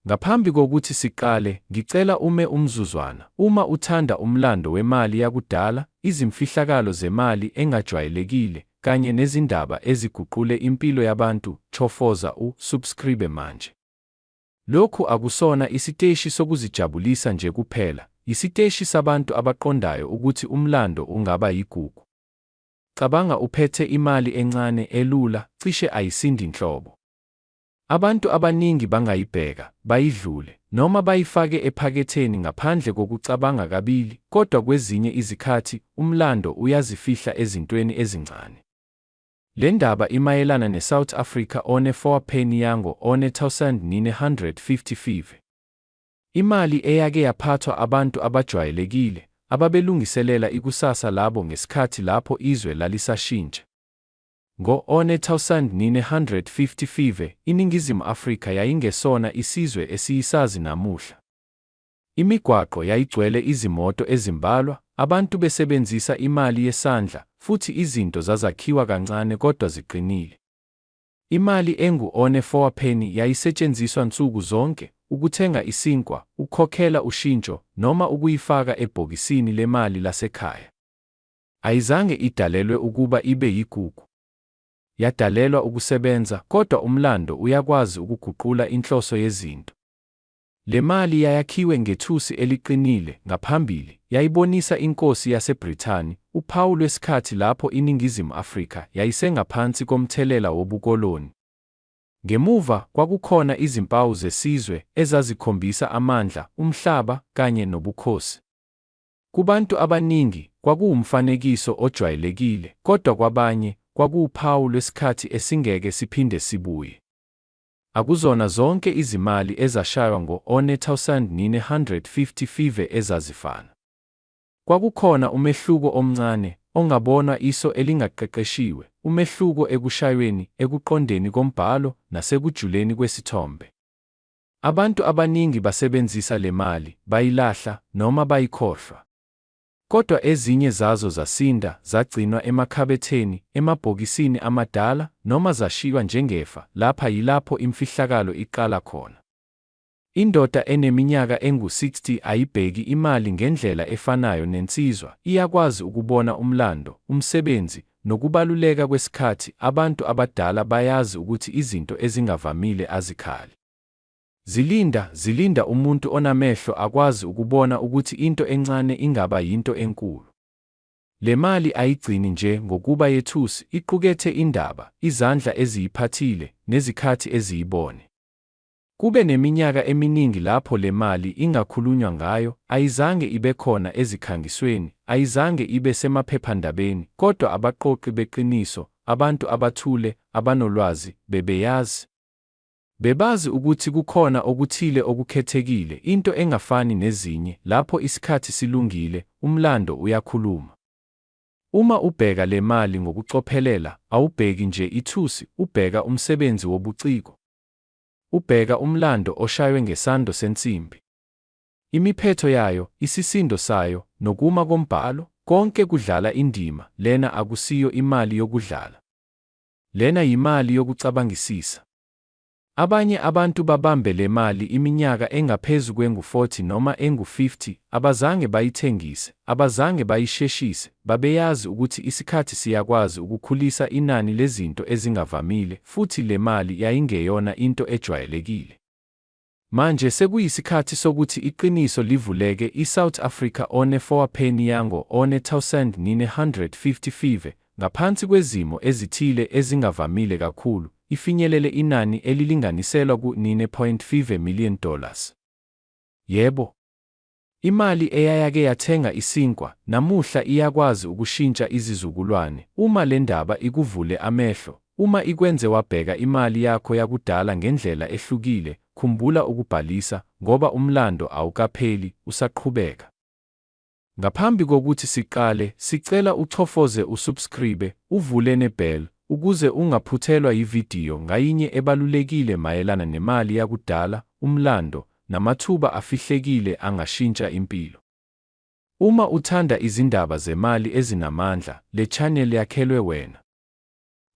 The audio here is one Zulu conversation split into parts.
Ngaphambi kokuthi siqale, ngicela ume umzuzwana. Uma uthanda umlando wemali yakudala, izimfihlakalo zemali engajwayelekile, kanye nezindaba eziguqule impilo yabantu, chofoza subscribe manje. Lokhu akusona isiteshi sokuzijabulisa nje kuphela, isiteshi sabantu abaqondayo ukuthi umlando ungaba yigugu. Cabanga uphethe imali encane elula, cishe ayisindi nhlobo. Abantu abaningi bangayibheka, bayidlule, noma bayifake ephaketheni ngaphandle kokucabanga kabili, kodwa kwezinye izikhathi, umlando uyazifihla ezintweni ezincane. Le ndaba imayelana neSouth Africa one-4 penny yango one-1955. Imali eyake yaphathwa abantu abajwayelekile, ababelungiselela ikusasa labo ngesikhathi lapho izwe lalisashintsha. Ngo-1955, iNingizimu Afrika yayingesona isizwe esiyisazi namuhla. Imigwaqo yayigcwele izimoto ezimbalwa, abantu besebenzisa imali yesandla, futhi izinto zazakhiwa kancane kodwa ziqinile. Imali engu-4 penny yayisetshenziswa nsuku zonke, ukuthenga isinkwa, ukukhokhela ushintsho, noma ukuyifaka ebhokisini lemali lasekhaya. Ayizange idalelwe ukuba ibe yigugu. Yadalelwa ukusebenza, kodwa umlando uyakwazi ukuguqula inhloso yezinto. Le mali yayakhiwe ngethusi eliqinile. Ngaphambili, yayibonisa inkosi yaseBrithani, uphawu lwesikhathi lapho iNingizimu Afrika yayisengaphansi komthelela wobukoloni. Ngemuva, kwakukhona izimpawu zesizwe ezazikhombisa amandla, umhlaba, kanye nobukhosi. Kubantu abaningi, kwakuwumfanekiso ojwayelekile, kodwa kwabanye, kwakuwuphawu lwesikhathi esingeke siphinde sibuye. Akuzona zonke izimali ezashaywa ngo-1955 ezazifana. Kwakukhona umehluko omncane, ongabonwa iso elingaqeqeshiwe, umehluko ekushayweni, ekuqondeni kombhalo, nasekujuleni kwesithombe. Abantu abaningi basebenzisa le mali, bayilahla, noma bayikhohlwa. Kodwa ezinye zazo zasinda, zagcinwa emakhabetheni, emabhokisini amadala, noma zashiywa njengefa. Lapha yilapho imfihlakalo iqala khona. Indoda eneminyaka engu-60 ayibheki imali ngendlela efanayo nensizwa, iyakwazi ukubona umlando, umsebenzi, nokubaluleka kwesikhathi. Abantu abadala bayazi ukuthi izinto ezingavamile azikhali. Zilinda umuntu onamehlo akwazi ukubona ukuthi into encane ingaba yinto enkulu. Le mali ayigcini nje ngokuba yethusi, iqukethe indaba, izandla eziyiphathile, nezikhathi eziyibone. Kube neminyaka eminingi lapho le mali ingakhulunywa ngayo, ayizange ibe khona ezikhangisweni, ayizange ibe semaphephandabeni, kodwa abaqoqi beqiniso, abantu abathule, abanolwazi, bebeyazi. Bebazi ukuthi kukhona okuthile okukhethekile, into engafani nezinye. Lapho isikhathi silungile, umlando uyakhuluma. Uma ubheka le mali ngokucophelela, awubheki nje ithusi, ubheka umsebenzi wobuciko. Ubheka umlando oshaywe ngesando sensimbi. Imiphetho yayo, isisindo sayo, nokuma kombhalo, konke kudlala indima. Lena akusiyo imali yokudlala. Lena yimali yokucabangisisa. Abanye abantu babambe le mali iminyaka engaphezu kwengu-40 noma engu-50, abazange bayithengise, abazange bayisheshise, babeyazi ukuthi isikhathi siyakwazi ukukhulisa inani lezinto ezingavamile, futhi le mali yayingeyona into ejwayelekile. Manje sekuyisikhathi sokuthi iqiniso livuleke. ISouth Africa one-4 penny yango one-1955, ngaphansi kwezimo ezithile ezingavamile kakhulu, ifinyelele inani elilinganiselwa ku-$9.5 million. Yebo, imali eyayake yathenga isinkwa, namuhla iyakwazi ukushintsha izizukulwane. Uma le ndaba ikuvule amehlo, uma ikwenze wabheka imali yakho yakudala ngendlela ehlukile, khumbula ukubhalisa, ngoba umlando awukapheli, usaqhubeka. Ngaphambi kokuthi siqale, sicela uchofoze usubscribe, uvule nebell, ukuze ungaphuthelwa yividiyo ngayinye ebalulekile mayelana nemali yakudala, umlando, namathuba afihlekile angashintsha impilo. Uma uthanda izindaba zemali ezinamandla, le channel yakhelwe wena.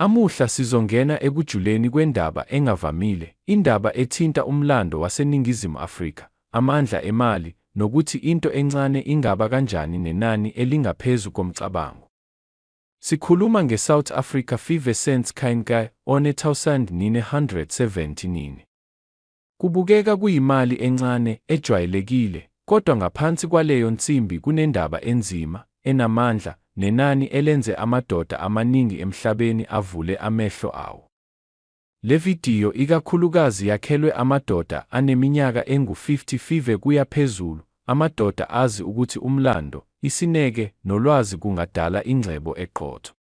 Amuhla sizongena ekujuleni kwendaba engavamile, indaba ethinta umlando waseNingizimu Afrika, amandla emali, nokuthi into encane ingaba kanjani nenani elingaphezu komcabango. Sikhuluma ngeSouth Africa 50 cents coin ka R970. Kubukeka kuyimali encane, ejwayelekile, kodwa ngaphansi kwaleyo nsimbi kunendaba enzima, enamandla, nenani elenze amadoda amaningi emhlabeni avule amehlo awo. Le vidiyo ikakhulukazi yakhelwe amadoda aneminyaka engu-50 kuya phezulu, amadoda azi ukuthi umlando, isineke, nolwazi kungadala ingcebo eqotho.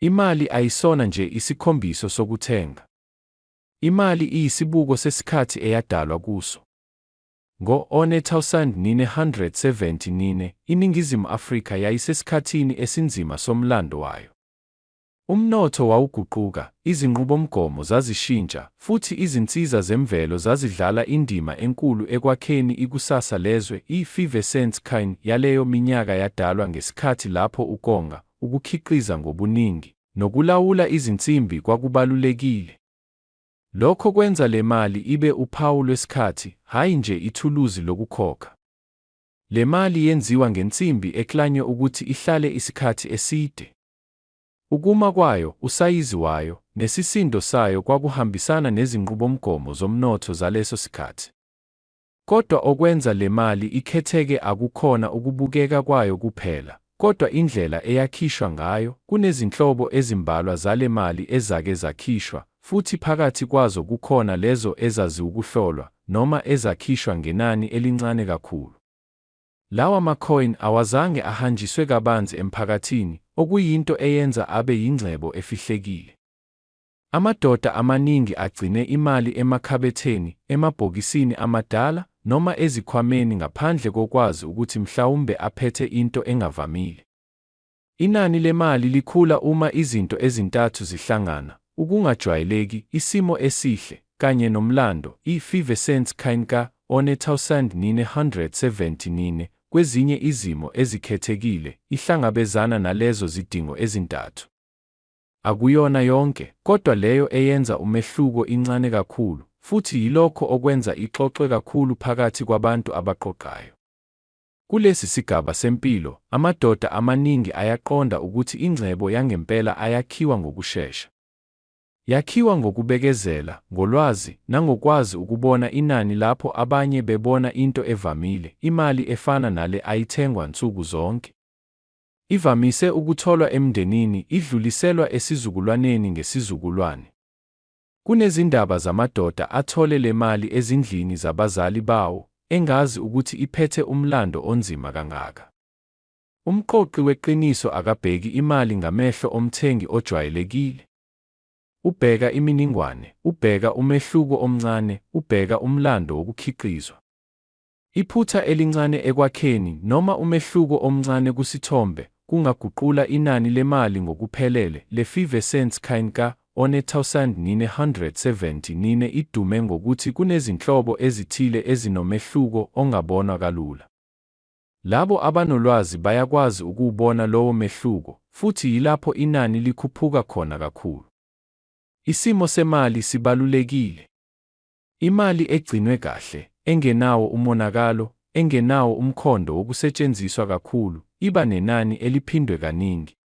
Imali ayisona nje isikhombiso sokuthenga. Imali iyisibuko sesikhathi eyadalwa kuso. Ngo-1970, iNingizimu Afrika yayisesikhathini esinzima somlando wayo. Umnotho wawuguquka, izinqubomgomo zazishintsha, futhi izinsiza zemvelo zazidlala indima enkulu ekwakheni ikusasa lezwe. I-50 cents coin yaleyo minyaka yadalwa ngesikhathi lapho ukonga, ukukhiqiza ngobuningi, nokulawula izinsimbi kwakubalulekile. Lokho kwenza le mali ibe uphawu lwesikhathi, hhayi nje ithuluzi lokukhokha. Le mali yenziwa ngensimbi eklanywe ukuthi ihlale isikhathi eside. Ukuma kwayo, usayizi wayo, nesisindo sayo kwakuhambisana nezinqubomgomo zomnotho zaleso sikhathi. Kodwa okwenza le mali ikhetheke akukhona ukubukeka kwayo kuphela, kodwa indlela eyakhishwa ngayo. Kunezinhlobo ezimbalwa zale mali ezake zakhishwa, futhi phakathi kwazo kukhona lezo ezazi ukuhlolwa, noma ezakhishwa ngenani elincane kakhulu. Lawa macoin awazange ahanjiswe kabanzi emphakathini, okuyinto eyenza abe yingcebo efihlekile. Amadoda amaningi agcine imali emakhabetheni, emabhokisini amadala, noma ezikhwameni ngaphandle kokwazi ukuthi mhlawumbe aphethe into engavamile. Inani lemali likhula uma izinto ezintathu zihlangana: ukungajwayeleki, isimo esihle, kanye nomlando. I-50 cents coin ka R970 kwezinye izimo ezikhethekile ihlangabezana nalezo zidingo ezintathu. Akuyona yonke, kodwa leyo eyenza umehluko incane kakhulu, futhi yilokho okwenza ixoxwe kakhulu phakathi kwabantu abaqoqayo. Kulesi sigaba sempilo, amadoda amaningi ayaqonda ukuthi ingcebo yangempela ayakhiwa ngokushesha. Yakhiwa ngokubekezela, ngolwazi, nangokwazi ukubona inani lapho abanye bebona into evamile, imali efana nale ayithengwa nsuku zonke. Ivamise ukutholwa emndenini, idluliselwa esizukulwaneni ngesizukulwane. Kunezindaba zamadoda athole le mali ezindlini zabazali bawo, engazi ukuthi iphethe umlando onzima kangaka. Umqoqi weqiniso akabheki imali ngamehlo omthengi ojwayelekile. Ubheka iminingwane, ubheka umehluko omncane, ubheka umlando wokukhiqizwa. Iphutha elincane ekwakheni noma umehluko omncane kusithombe kungaguqula inani lemali ngokuphelele. Le 50 cents coin ka R970 idume ngokuthi kunezinhlobo ezithile ezinomehluko ongabonwa kalula. Labo abanolwazi bayakwazi ukuwubona lowo mehluko, futhi yilapho inani likhuphuka khona kakhulu. Isimo semali sibalulekile. Imali egcinwe kahle, engenawo umonakalo, engenawo umkhondo wokusetshenziswa kakhulu, iba nenani eliphindwe kaningi.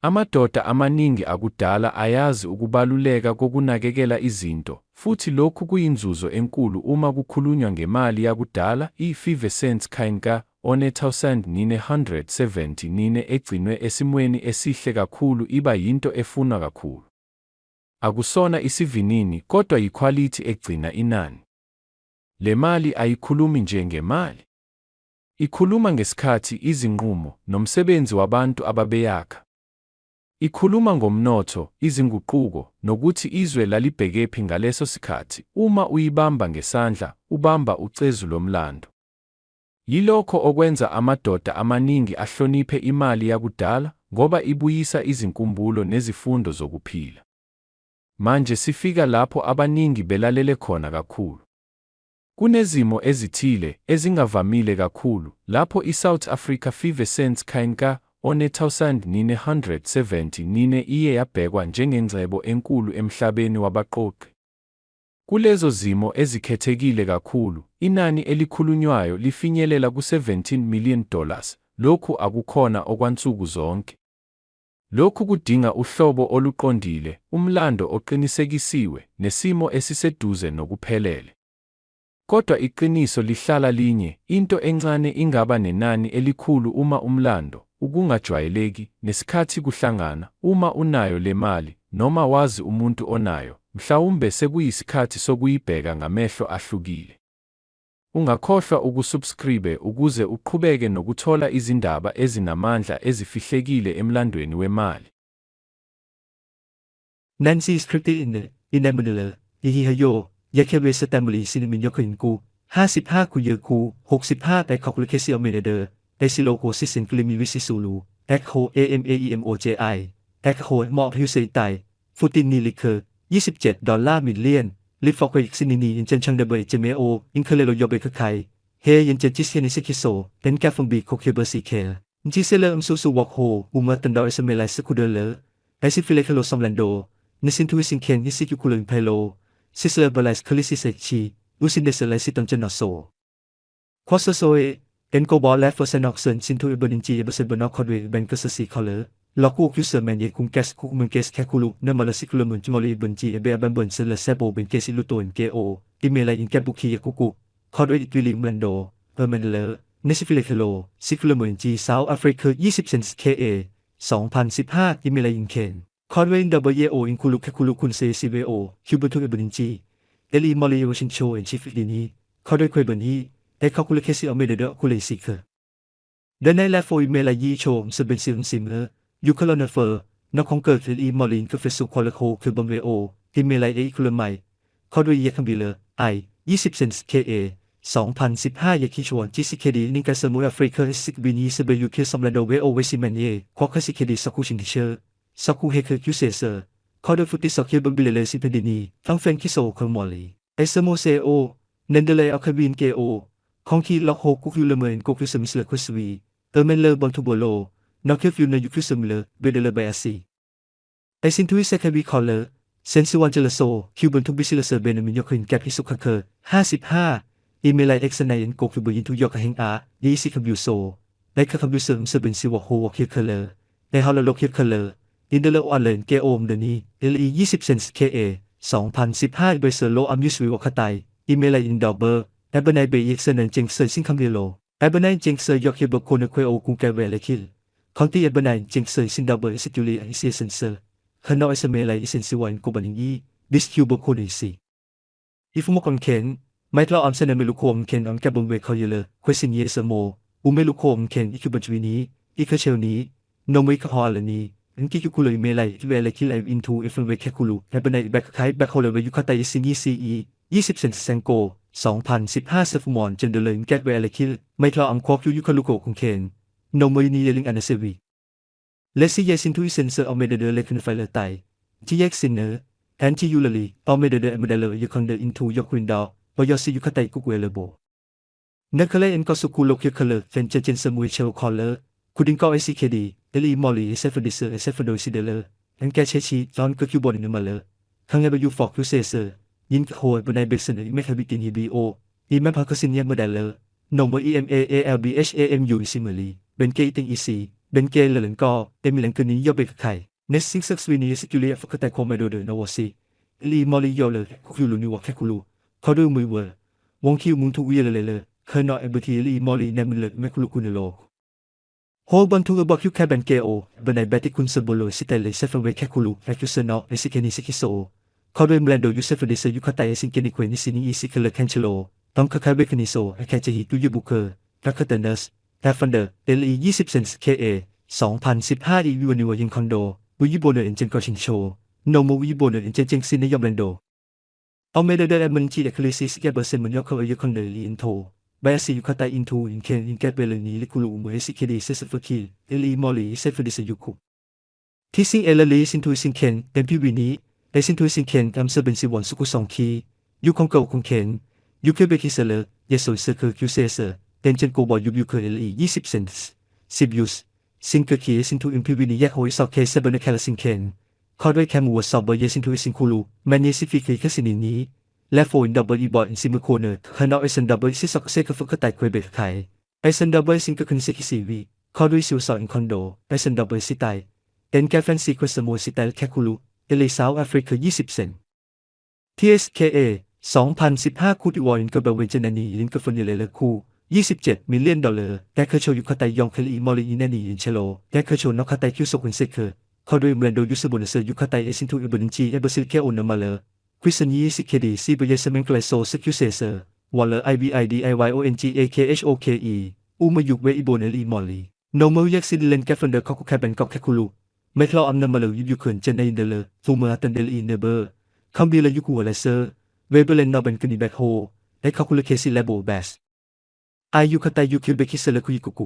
Amadoda amaningi akudala ayazi ukubaluleka kokunakekela izinto, futhi lokhu kuyinzuzo enkulu uma kukhulunywa ngemali yakudala. I-50 cents coin ka R970 egcinwe esimweni esihle kakhulu iba yinto efunwa kakhulu. Akusona isivinini, kodwa yikhwalithi egcina inani. Le mali ayikhulumi nje ngemali. Ikhuluma ngesikhathi, izinqumo, nomsebenzi wabantu ababeyakha. Ikhuluma ngomnotho, izinguquko, nokuthi izwe lalibhekephi ngaleso sikhathi. Uma uyibamba ngesandla, ubamba ucezu lomlando. Yilokho okwenza amadoda amaningi ahloniphe imali yakudala, ngoba ibuyisa izinkumbulo nezifundo zokuphila. Manje sifika lapho abaningi belalele khona kakhulu. Kunezimo ezithile, ezingavamile kakhulu, lapho iSouth Africa 50 cents coin ka one-1970 nine iye yabhekwa njengengcebo enkulu emhlabeni wabaqoqi. Kulezo zimo ezikhethekile kakhulu, inani elikhulunywayo lifinyelela ku-$17 million. Lokhu akukhona okwansuku zonke. Lokhu kudinga uhlobo oluqondile, umlando oqinisekisiwe, nesimo esiseduze nokuphelele. Kodwa iqiniso lihlala linye, into encane ingaba nenani elikhulu uma umlando, ukungajwayeleki, nesikhathi kuhlangana. Uma unayo le mali, noma wazi umuntu onayo, mhlawumbe sekuyisikhathi sokuyibheka ngamehlo ahlukile. Ungakhohlwa ukusubscribe ukuze uqhubeke nokuthola izindaba ezinamandla ezifihlekile emlandweni wemali. Nancy Scripted Inamidler, Ihihayo, Yakebe Satamuli Siniminyoku, 55 Kuyaku, 65 Ekoklikesi Omenader, Esiloko Sisin Klimisulu, Ekho AMAEMOJI, Ekho Mok Husei Tai, Futin Niliker, $27 million. ลิฟอกเอกซินินีอินเจนชังเดเบย์เจเมโออินเคเลโลยอเบคไคเฮยินเจจิสเฮนิซิคิโซเป็นแกฟงบีโคเคเบอร์ซีเคลจิเซเลอมซูซูวอกโฮอุมาตันดอเอสเมลัยสคูเดเลไอซิฟิเลคโลซอมแลนโดนิซินทูวิสินเคนนิซิคิคูเลนเพโลซิสเลเบลัยสคลิซิเซชีอุซินเดเซลัยซิตอนเจนอโซควอสโซเอเอ็นโกบอลและฟอร์เซนอกเซนซินทูเอเบอร์นินจีเอเบอร์เซนเบอร์นอกคอดเวเบนเกสซีคอเลล็อกกูคิวเซอร์แมนเยคุมแกสคุมเกสแคคูลุเนมาลสิคุลมุนจิมอลีบันจีเอเบอบันบันเซเลเซโบเป็นเกสิลุโตนเกโออิเมลัยอินแกบุคียคุกุคอดเวดิวิลิมแลนโดเออร์เมนเลอร์เนซิฟิเลเคโลซิคุลมุนจีเซาท์แอฟริกา20 เซนส์เคเอ2015อิเมลัยอินเคนคอดเวอินดับเบิลเยโออินคุลุแคคูลุคุนเซซิเวโอคิวเบอร์ทูเอเบอร์นินจีเอลีมอลีโอชินโชเอนชิฟิลินีคอดเวควยบันฮีเอคาคูลุเคซิอเมเดเดคุเลซิเคเดนไนแลฟโฟอิเมลัยยีโชมเซเบนซิลซิมเลอร์ยูคาลอนเฟอร์นักของเกิดคืออีมอลินคือเฟสุคอลโคคือบอมเวโออิเมลัยเอคุลไมเขาด้วยเยคัมบิเลอร์ไอ20 เซนส์เคเอ2015เยคิชวนจิซิเคดีนิกาสมุยแอฟริกาซิกบินีเซเบยูเคซัมแลนโดเวโอเวซิเมนเยควอคซิเคดีสักคูชินทิเชอร์สักคูเฮเคคิวเซเซอร์เขาด้วยฟุติสักเยบัมบิเลเลซิเพดินีทั้งเฟนคิโซคอมอลีเอสโมเซโอเนนเดเลอัลคาบินเกโอคองคีล็อกโฮกุคิวเลเมนกุคิวสมิสเลคุสวีเออร์เมนเลอร์บอลทูโบโลนอกจากฟิวเนยูคิวสมิเลอร์เบเดเลเบอซีไอซินทูวิเซคาบิคอลเลอร์เซนซิวันเจลโซคิวบันทุบิซิลเซอร์เบนมินยคินแกพิสุขเคอร์55อีเมลไลเอ็กซ์ไนน์โกคิวบินทุยอกเฮงอาดีซิคาบิวโซไลคาคาบิวเซอร์มเซเบนซิวโฮวอคิวเคอร์เลอร์ในฮอลโลคิวเคอร์เลอร์อินเดเลออัลเลนเกโอมเดนีเอลี20 เซนส์เคเอ2015เบเซอร์โลอามิสวิวอคาไตอีเมลไลอินดอเบอร์แอบเบนไนเบย์เอ็กซ์ไนน์เจงเซอร์ซิงคัมเดโลแอบเบนไนเจงเซอร์ยอกคิวเบอร์โคเนควโอคุงแกเวเลคิลคอนตีแอบเบนไนเจงเซอร์ซินดอเบอร์ซิจูลีไอเซเซนเซอร์ขณะเอสเมลัยอิเซนซิวันกูบันยีดิสคิวบโคเนซีอีฟุมกอนเคนไม่ทลาอัมเซนเมลุโคมเคนอันแกบงเวคอเยเลควยซินเยสโมอุเมลุโคมเคนอีคิวบันจวีนีอีเคเชลนีโนมิคฮอลเลนีอินกิคิวคุลเมลัยเวเลคิลไออินทูอิฟเวคคูลูแอบเบนไนแบคไคแบคโฮเลเวยุคาไตซินีซีอี20 เซนส์เซงโก2015เซฟมอนเจนเดเลนแกเวเลคิลไม่ทลาอัมควอคิวยุคาลุโกคุงเคนโนมินีเลลิงอันเซวีเลซี่เยซินทูอิเซนเซอร์อเมเดเดเลคินไฟเลไตที่แยกซินเนอร์แอนที่ยูเลลีอเมเดเดเมเดเลยูคอนเดอินทูยอกวินดาวปยอซิยุคาไตกุกเวเลโบนักเคลเอ็นก็สุกุโลคิเคเลเฟนเจนสมุยเชลคอลเลอร์คุดิงก็เอซิเคดีเอลีมอลีเซฟดิเซอร์เซฟโดซิเดเลอร์แอนแกเชชีจอนก็คิวบอลนิมาเลอร์ข้างในยูฟอกยูเซเซอร์ยินโฮบนในเบกเซนไม่เคยบิตินฮีบีโออีแมพาคซินยาเมเดเลอร์โนมอีเอ็มเอเอเอลบีเอชเอเอ็มยูซิมิลีเบนเกติงอีซีเบนเกเลเลนก็เอมิเลนคืนนี้ยอเบกไข่เนสซิงซ์สวินีสกิลีฟกแต่โคเมโดเดนวอซีลีมอลีโยเลคุลูนิวอแคคุลูเขาดูมือเวอร์วงคิวมุงทุวีเลเลเคยนอเอเบทีลีมอลีเนมิเลแมคุลูคุนิโลโฮบันทุกบอกคิวแคเบนเกโอบันไดเบติคุนเซโบโลซิเตเลเซฟเวแคคุลูแคคุเซนอเอซิเคนิซิคิโซเขาดูเมลนโดยูเซฟเดเซยุคาไตเอซิงเกนิคเวนิซินีอิซิเคเลแคนเชโลต้องคาคาเบคานิโซแคเจฮิตุยบุเคอร์รักคาเตเนสแอฟันเดอร์เอลี20 เซนส์เคเอ2015อีวิวนิวยิงคอนโดวิยิโบเนอร์อินเจนกอชิงโชโนโมวิยิโบเนอร์อินเจนเจงซินในยอมแลนโดเอาเมเดเดมันจีเดคลิซิสแกเบอร์เซนมันยอกเขาอยู่คอนเดลีอินโทบายซิยุคาไตอินทูอินเคนอินแกเบลนีลิคุลูอุมเอซิเคดีเซสฟคิลเอลีมอลีเซฟดิสยุคุที่ซิงเอลลีซินทูซิงเคนเอ็มพีวีนี้เอซินทูซิงเคนกัมเซเบนซิวันสุกุสองคียูคองเกาคงเคนยูเคเบคิเซเลเยโซเซอร์คิวเซเซอร์เดนเจนโกบอยูบิวเคอร์เอลี20 เซนส์10 ยูส ซิงเกอร์เคียซินทูอิมพิวินีแยกโฮอิซอกเคเซเบอร์เนแคลซินเคนข้อด้วยแคมูวสอบเบอร์เยซินทูอิซินคูลูแมนเนซิฟิกเคซินินี้และโฟนดับเบิลอีบอร์อินซิมโคเนอร์ฮานอเอเซนดับเบิลซิซอกเซกฟุกไตควยเบกไทไอเซนดับเบิลซิงเกอร์คินซิกิซีวีข้อด้วยซิวซออินคอนโดไอเซนดับเบิลซิไตเอ็นแกฟเฟนซีควสโมซิไตแคคูลูเอเลซาวแอฟริกา20 เซน TSKA 2015 คูดิวอร์นกับเบลเวนเจนานีลินกับฟอนิเลเลคู$27 มิลเลียนแกเคอร์โชยุคาไตยองเคลีมอลีอินานีอินเชโลแกเคอร์โชนอคาไตคิวโซคุนเซเคอร์ข้อด้วยแบรนโดยูสบุนเซอร์ยุคาไตเอซินทูอิบุนจีเอเบซิลเคโอนามาเลควิสันยีสิเคดีซีเบเยสเมนไกลโซสคิวเซเซอร์วอลเลอร์ IBIDIYONGAKHOKE อูมายุกเวอิโบเนลีมอลีโนเมลยักซิดเลนแกฟันเดอร์คอคุแคเบนกอกแคคูลูเมทลออัมนามาเลยุคเขินเจนไอเดเลซูเมอร์ตันเดลีเนเบอร์คัมบีลยุคูวเลเซอร์เวเบเลนนอเบนกนีแบคโฮและคาคูลเคซิเลโบแบสอายุคาไตยูคิวเบคิเซเลคุยกุกุ